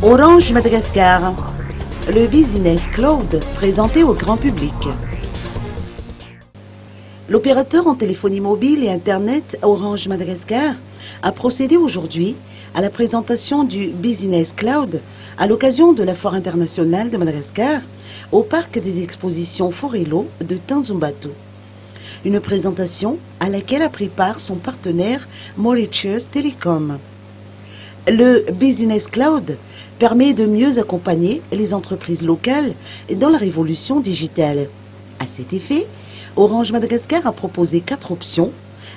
Orange Madagascar, le Business Cloud présenté au grand public. L'opérateur en téléphonie mobile et Internet Orange Madagascar a procédé aujourd'hui à la présentation du Business Cloud à l'occasion de la Foire internationale de Madagascar au parc des expositions Forello de Tanzumbato. Une présentation à laquelle a pris part son partenaire Mauritius Telecom. Le Business Cloud permet de mieux accompagner les entreprises locales dans la révolution digitale. À cet effet, Orange Madagascar a proposé 4 options,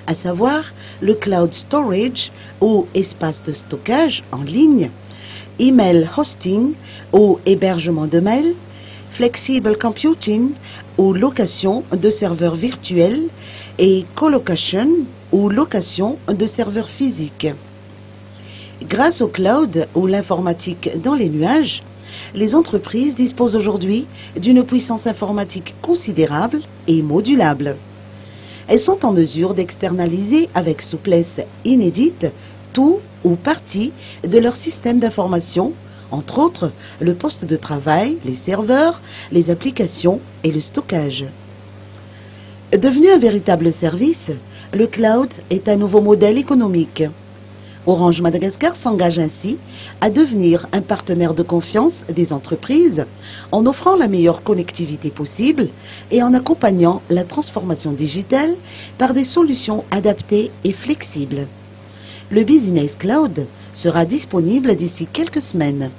à savoir le Cloud Storage ou espace de stockage en ligne, Email Hosting ou hébergement de mail, Flexible Computing ou location de serveurs virtuels et Colocation ou location de serveurs physiques. Grâce au cloud ou l'informatique dans les nuages, les entreprises disposent aujourd'hui d'une puissance informatique considérable et modulable. Elles sont en mesure d'externaliser avec souplesse inédite tout ou partie de leur système d'information, entre autres le poste de travail, les serveurs, les applications et le stockage. Devenu un véritable service, le cloud est un nouveau modèle économique. Orange Madagascar s'engage ainsi à devenir un partenaire de confiance des entreprises en offrant la meilleure connectivité possible et en accompagnant la transformation digitale par des solutions adaptées et flexibles. Le Business Cloud sera disponible d'ici quelques semaines.